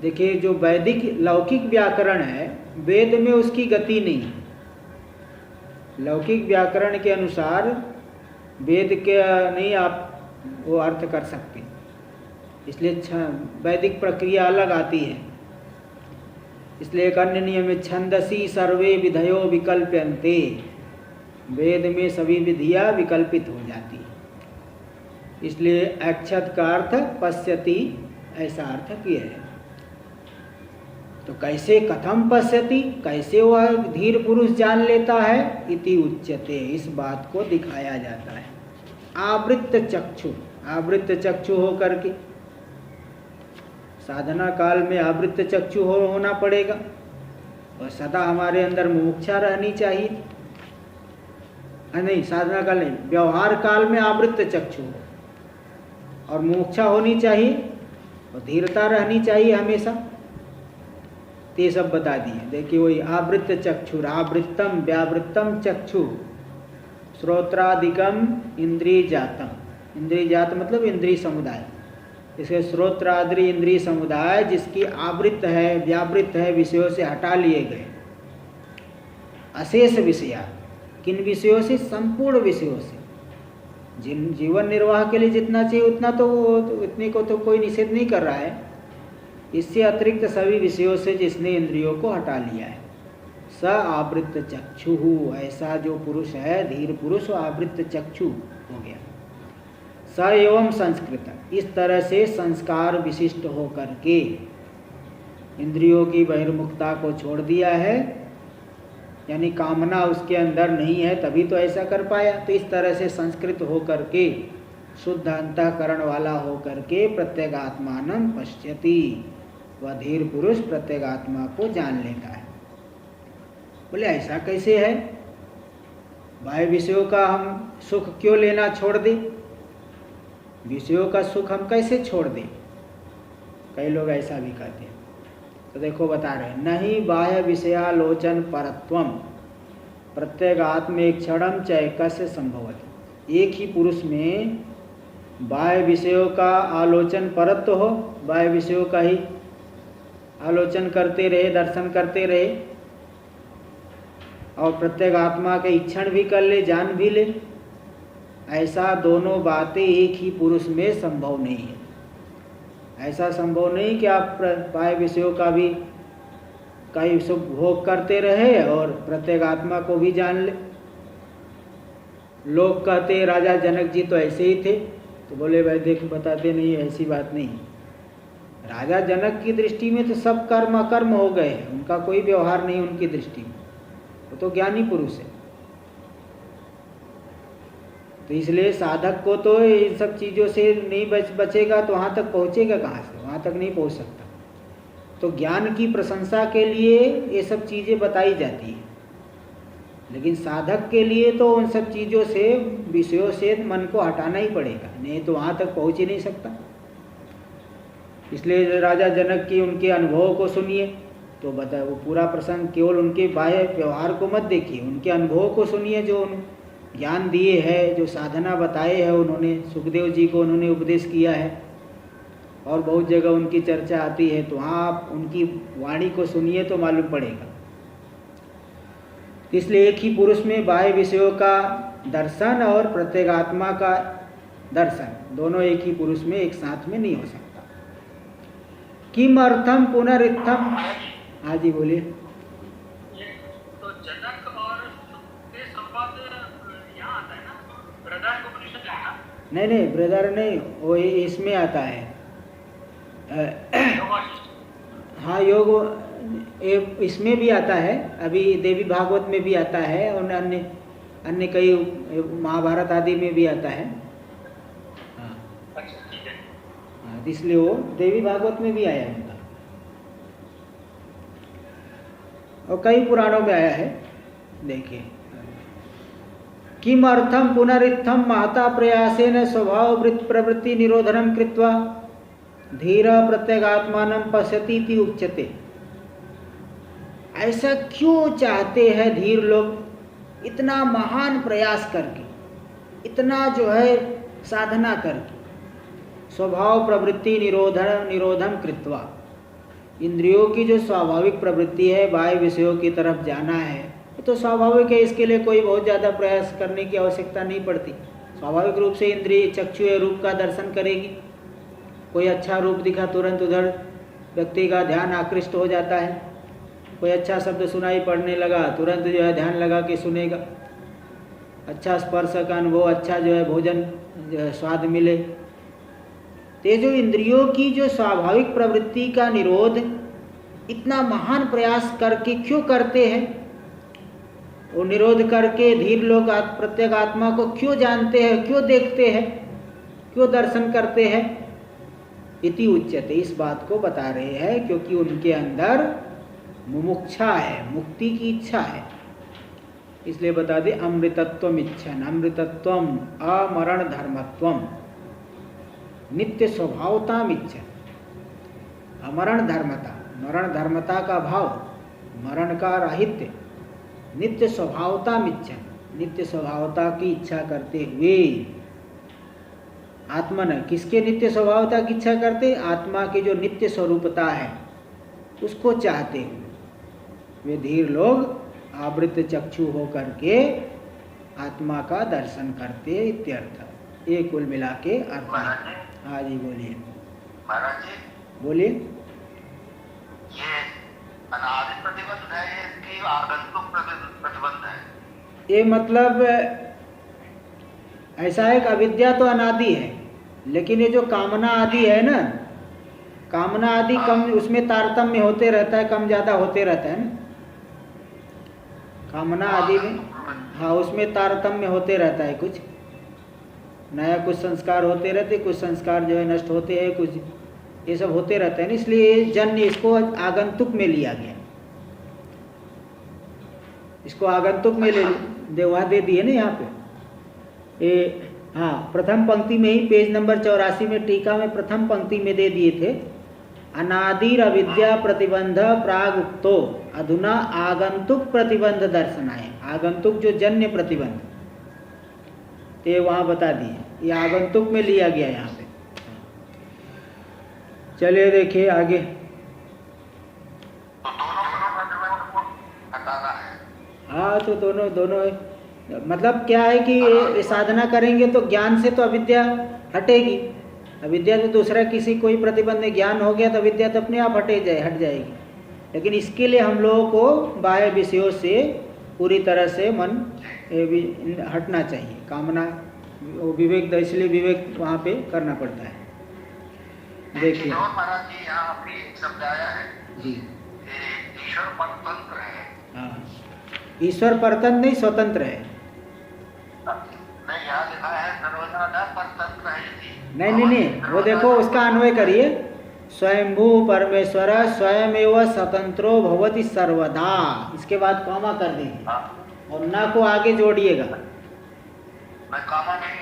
देखिए, जो वैदिक लौकिक व्याकरण है, वेद में उसकी गति नहीं है। लौकिक व्याकरण के अनुसार वेद के नहीं आप वो अर्थ कर सकते, इसलिए वैदिक प्रक्रिया अलग आती है। इसलिए एक अन्य नियम है, छंदसी सर्वे विधयो विकल्प्यन्ते, वेद में सभी विधियां विकल्पित हो जाती है। इसलिए अक्षत का अर्थ पश्यति, ऐसा अर्थ किया है। तो कैसे कथम पश्यति, कैसे वह धीर पुरुष जान लेता है? इति उच्यते, इस बात को दिखाया जाता है। आवृत्त चक्षु, आवृत्त चक्षु हो करके, साधना काल में आवृत्त चक्षु होना पड़ेगा। और सदा हमारे अंदर मुमुक्षा रहनी चाहिए। नहीं, साधना काल नहीं, व्यवहार काल में आवृत्त चक्षु हो और मुमुक्षा होनी चाहिए और धीरता रहनी चाहिए हमेशा। ये सब बता दिए। देखिए वही आवृत्त चक्षुर, आवृत्तम व्यावृत्तम चक्षु, श्रोत्रादिकम इंद्रिय जातम, इंद्रिय जात मतलब इंद्रिय समुदाय, इसके श्रोत्रादि इंद्रिय समुदाय जिसकी आवृत्त है, व्यावृत्त है, विषयों से हटा लिए गए, अशेष विषया, किन विषयों से? संपूर्ण विषयों से। जिन जीवन निर्वाह के लिए जितना चाहिए उतना तो इतने को तो कोई निषेध नहीं कर रहा है, इससे अतिरिक्त सभी विषयों से जिसने इंद्रियों को हटा लिया है। स आवृत्त चक्षु, ऐसा जो पुरुष है धीर पुरुष वो आवृत्त चक्षु हो गया। स एवं संस्कृत, इस तरह से संस्कार विशिष्ट होकर के इंद्रियों की बहिर्मुखता को छोड़ दिया है, यानी कामना उसके अंदर नहीं है तभी तो ऐसा कर पाया। तो इस तरह से संस्कृत होकर के शुद्ध अंतःकरण वाला होकर के प्रत्यगात्मानं पश्यति, वह धीर पुरुष प्रत्यगात्मा को जान लेता है। बोले ऐसा कैसे है? बाह्य विषयों का हम सुख क्यों लेना छोड़ दें? विषयों का सुख हम कैसे छोड़ दें? कई लोग ऐसा भी कहते हैं। तो देखो बता रहे हैं, नहीं बाह्य विषयालोचन परत्वम प्रत्यगात्मेक्षणम चैकस्य संभवति। एक ही पुरुष में बाह्य विषयों का आलोचन परत्व हो, बाह्य विषयों का ही आलोचन करते रहे, दर्शन करते रहे, और प्रत्यगात्मा के इक्षण भी कर ले, जान भी ले, ऐसा दोनों बातें एक ही पुरुष में संभव नहीं है। ऐसा संभव नहीं कि आप बाह्य विषयों का भी कई सुख भोग करते रहे और प्रत्यगात्मा को भी जान ले। लोग कहते राजा जनक जी तो ऐसे ही थे, तो बोले भाई देख बताते नहीं, ऐसी बात नहीं। राजा जनक की दृष्टि में तो सब कर्म अकर्म हो गए, उनका कोई व्यवहार नहीं उनकी दृष्टि में, वो तो ज्ञानी पुरुष है। तो इसलिए साधक को तो इन सब चीज़ों से नहीं बचेगा तो वहाँ तक पहुँचेगा कहाँ से? वहाँ तक नहीं पहुँच सकता। तो ज्ञान की प्रशंसा के लिए ये सब चीज़ें बताई जाती है, लेकिन साधक के लिए तो उन सब चीज़ों से, विषयों से मन को हटाना ही पड़ेगा, नहीं तो वहाँ तक पहुँच ही नहीं सकता। इसलिए राजा जनक की उनके अनुभव को सुनिए तो बताए, वो पूरा प्रसंग केवल उनके बाह्य व्यवहार को मत देखिए, उनके अनुभव को सुनिए, जो ज्ञान दिए है, जो साधना बताए है उन्होंने, सुखदेव जी को उन्होंने उपदेश किया है और बहुत जगह उनकी चर्चा आती है, तो वहाँ आप उनकी वाणी को सुनिए तो मालूम पड़ेगा। इसलिए एक ही पुरुष में बाह्य विषयों का दर्शन और प्रत्यगात्मा का दर्शन दोनों एक ही पुरुष में एक साथ में नहीं हो सकता। किम अर्थम पुनरित्थम, हाँ जी बोलिए। तो जनक और के संवाद यहाँ आता है ना, ब्रदर को परिषद है ना? नहीं ब्रदर नहीं, वो इसमें आता है। हाँ योग इसमें भी आता है, अभी देवी भागवत में भी आता है और अन्य कई महाभारत आदि में भी आता है। हाँ अच्छा ठीक है। हाँ, इसलिए वो देवी भागवत में भी आया है उनका, और कई पुराणों में आया है। देखिए, किम अर्थम पुनरित्थम महता प्रयासेन स्वभाव प्रवृत्ति निरोधनम कृत्वा धीर प्रत्यगात्मानं पश्यति इति उच्यते। ऐसा क्यों चाहते हैं धीर लोग, इतना महान प्रयास करके, इतना जो है साधना करके, स्वभाव प्रवृत्ति निरोधम कृत्वा, इंद्रियों की जो स्वाभाविक प्रवृत्ति है बाह्य विषयों की तरफ जाना है, तो स्वाभाविक है, इसके लिए कोई बहुत ज़्यादा प्रयास करने की आवश्यकता नहीं पड़ती। स्वाभाविक रूप से इंद्रिय चक्षु रूप का दर्शन करेगी, कोई अच्छा रूप दिखा तुरंत उधर व्यक्ति का ध्यान आकृष्ट हो जाता है, कोई अच्छा शब्द सुनाई पड़ने लगा तुरंत जो है ध्यान लगा के सुनेगा, अच्छा स्पर्श का अनुभव, अच्छा जो है भोजन जो है स्वाद मिले। तो जो इंद्रियों की जो स्वाभाविक प्रवृत्ति का निरोध इतना महान प्रयास करके क्यों करते हैं, वो निरोध करके धीर लोग प्रत्यगात्मा को क्यों जानते हैं, क्यों देखते हैं, क्यों दर्शन करते हैं, इति उच्यते, इस बात को बता रहे हैं, क्योंकि उनके अंदर मुमुक्षा है, मुक्ति की इच्छा है। इसलिए बता दे अमृतत्वम इच्छन, अमृतत्वम अमरण धर्मत्वम नित्य स्वभावताम इच्छन। अमरण धर्मता, मरण धर्मता का भाव, मरण का राहित्य, नित्य स्वभावताम इच्छन, नित्य स्वभावता की इच्छा करते हुए, आत्मा न किसके नित्य स्वभावता की इच्छा करते, आत्मा की जो नित्य स्वरूपता है उसको चाहते हुए वे धीर लोग आवृत चक्षु होकर के आत्मा का दर्शन करते इत्यर्थ। ये कुल मिला के अर्थ है। हाँ जी बोलिए। महाराज जी बोलिए। ये अनादि प्रतिबंध है कि आगंतुक प्रतिबंध है? ये मतलब ऐसा है कि अविद्या तो अनादि है, लेकिन ये जो कामना आदि है ना, कामना आदि कम, उसमें तारतम्य होते रहता है, कम ज्यादा होते रहता है ना कामना आदि में। हाँ, उसमें तारतम्य होते रहता है, कुछ नया कुछ संस्कार होते रहते, कुछ संस्कार जो है नष्ट होते हैं, कुछ ये सब होते रहते हैं, इसलिए जन्य इसको आगंतुक में लिया गया, इसको आगंतुक में ले वहाँ दे दिए ना यहाँ पे। ये हाँ, प्रथम पंक्ति में ही पेज नंबर 84 में टीका में प्रथम पंक्ति में दे दिए थे, अनादिर अविद्या प्रतिबंध प्राग उक्तो अधुना आगंतुक प्रतिबंध दर्शनाय। आगंतुक जो जन्य प्रतिबंध ये वहाँ बता दिए, ये आगंतुक में लिया गया यहाँ पे। चलिए देखिए आगे। तो दोनों प्रतिबंध को हटाना है। हाँ, तो दोनों मतलब क्या है कि ये साधना करेंगे तो ज्ञान से तो अविद्या हटेगी। अविद्या तो दूसरा किसी कोई प्रतिबंध ज्ञान हो गया तो अविद्या तो अपने आप हट जाएगी। लेकिन इसके लिए हम लोगों को बाह्य विषयों से पूरी तरह से मन हटना चाहिए। कामना वो विवेक, इसलिए विवेक वहाँ पे करना पड़ता है। देखिए महाराज जी यहाँ भी शब्द आया है जी, ईश्वर परतंत्र है। हाँ, ईश्वर परतंत्र नहीं, स्वतंत्र है। नहीं, यहाँ लिखा है सर्वदा न परतंत्र है जी। नहीं, वो देखो उसका अन्वय करिए। स्वयंभू परमेश्वर स्वयं एवं स्वतंत्रो भवति सर्वदा, इसके बाद कॉमा कर देंगे और ना को आगे जोड़िएगा। मैं कॉमा नहीं,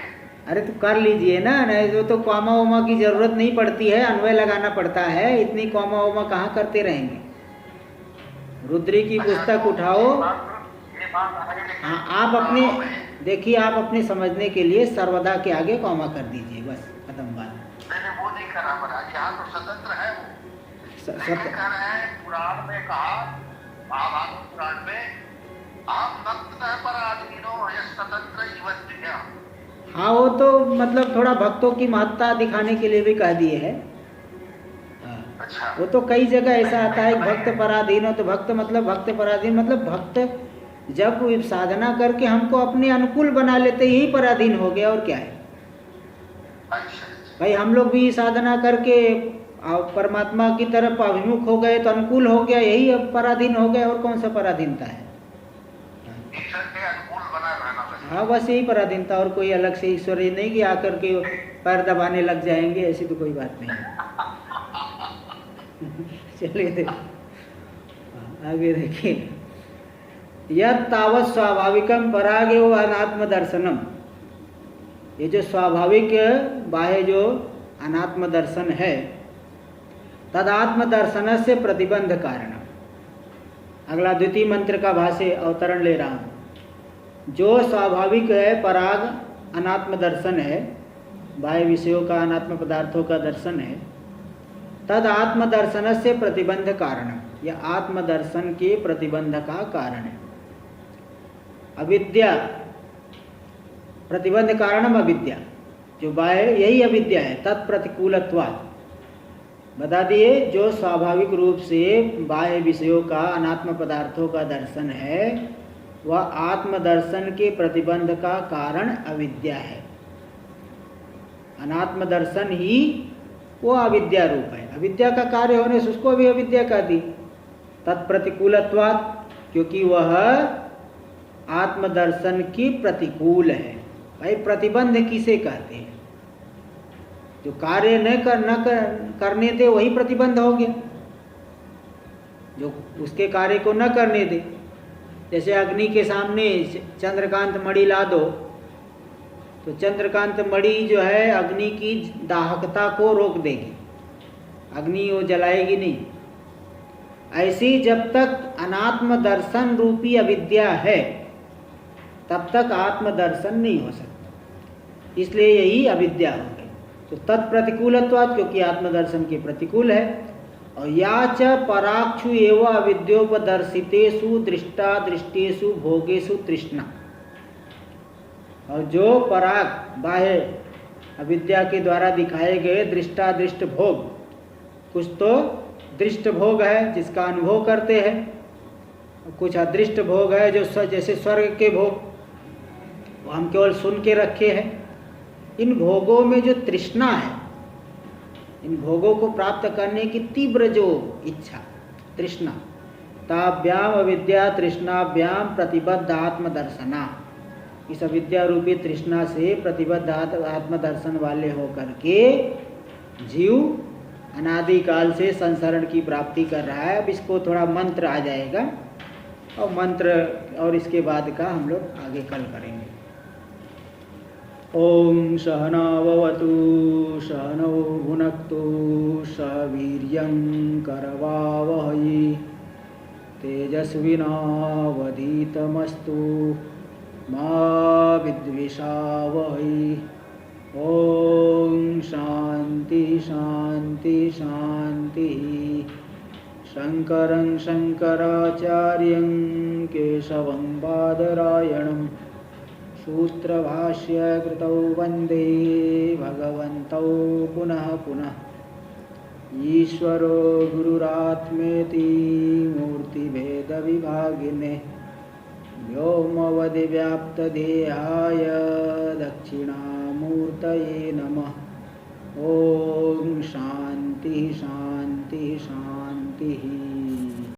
अरे तो कर लीजिए ना, नहीं तो कॉमा वोमा की जरूरत नहीं पड़ती है, अन्वय लगाना पड़ता है। इतनी कॉमा वोमा कहाँ करते रहेंगे। रुद्री की पुस्तक उठाओ। हाँ, आप अपने देखिए, आप अपने समझने के लिए सर्वदा के आगे कॉमा कर दीजिए, बस खत्म बात। मैंने वो नहीं करा महाराज, यहाँ तो स्वतंत्र है वो। लेकिन कह रहे हैं पुराण में कहा, महाभारत पुराण में आप भक्तः पराधीनो स्वतंत्र जीवन। हाँ, वो तो मतलब थोड़ा भक्तों की महत्ता दिखाने के लिए भी कह दिए है। अच्छा। वो तो कई जगह ऐसा आता है भक्त पराधीन हो, तो भक्त मतलब भक्त पराधीन मतलब भक्त जब साधना करके हमको अपने अनुकूल बना लेते यही पराधीन हो गया, और क्या है। भाई हम लोग भी साधना करके परमात्मा की तरफ अभिमुख हो गए तो अनुकूल हो गया, यही अब पराधीन हो गया, और कौन सा पराधीनता है। ईश्वर के अनुकूल बना रहना। हाँ, बस यही पराधीनता, और कोई अलग से ईश्वर नहीं कि आकर के पैर दबाने लग जाएंगे, ऐसी तो कोई बात नहीं है। चलिए आगे देखिए। यद तावत स्वाभाविकम परागेव अनात्म दर्शनम, ये जो स्वाभाविक बाह्य जो अनात्म दर्शन है, तदात्म दर्शन से प्रतिबंध कारण। अगला द्वितीय मंत्र का भाष्य अवतरण ले रहा हूँ। जो स्वाभाविक है पराग अनात्म दर्शन है, बाह्य विषयों का अनात्म पदार्थों का दर्शन है, तद आत्म दर्शन से प्रतिबंध कारण, यह आत्म दर्शन के प्रतिबंध का कारण है। अविद्या प्रतिबंध कारणम अविद्या, जो बाह्य यही अविद्या है। तत्प्रतिकूलत्वात् बता दिए, जो स्वाभाविक रूप से बाह्य विषयों का अनात्म पदार्थों का दर्शन है वह आत्म दर्शन के प्रतिबंध का कारण अविद्या है। अनात्म दर्शन ही वो अविद्या रूप है। अविद्या का कार्य होने से उसको भी अविद्या कह दी। तत्प्रतिकूलत्वात्, क्योंकि वह आत्मदर्शन की प्रतिकूल है। भाई प्रतिबंध किसे कहते हैं? जो कार्य न करने दे वही प्रतिबंध हो गया, जो उसके कार्य को न करने दे। जैसे अग्नि के सामने चंद्रकांत मणि ला दो तो चंद्रकांत मणि जो है अग्नि की दाहकता को रोक देगी, अग्नि वो जलाएगी नहीं। ऐसी जब तक अनात्म दर्शन रूपी अविद्या है तब तक आत्मदर्शन नहीं हो सकता। इसलिए यही अविद्या हो गई। तो तत्प्रतिकूलत्वात्, क्योंकि आत्मदर्शन के प्रतिकूल है। और या च पराक्षु एव अविद्योपदर्शितेषु दृष्टा दृष्टेषु भोगेषु तृष्णा। और जो पराग बाह्य अविद्या के द्वारा दिखाए गए दृष्टादृष्ट भोग, कुछ तो दृष्ट भोग है जिसका अनुभव करते हैं, कुछ अदृष्ट भोग है जो जैसे स्वर्ग के भोग, वो हम केवल सुन के रखे हैं। इन भोगों में जो तृष्णा है, इन भोगों को प्राप्त करने की तीव्र जो इच्छा, तृष्णा, ताभ्याम अविद्या तृष्णाभ्याम प्रतिबद्ध आत्मदर्शना। इस अविद्या रूपी तृष्णा से प्रतिबद्ध आत्मदर्शन वाले होकर के जीव अनादिकाल से संसरण की प्राप्ति कर रहा है। अब इसको थोड़ा मंत्र आ जाएगा, और मंत्र और इसके बाद का हम लोग आगे कल करेंगे। ओम सहना भवतु सहनौ भुनक्तु सह वीर्यं करवावहै तेजस्विनावधीतमस्तु मा विद्विषावहै। ओम शांति शांति शांति। शंकरं शंकराचार्यं केशवं बादरायणं सूत्रभाष्य कृतौ वंदे भगवन्तौ पुनः पुनः। ईश्वरो गुरुरात्मेति मूर्तिभेदविभागिने व्योमवद् व्याप्तदेहाय दक्षिणामूर्तये नमः। ओम शांति शांति शांति।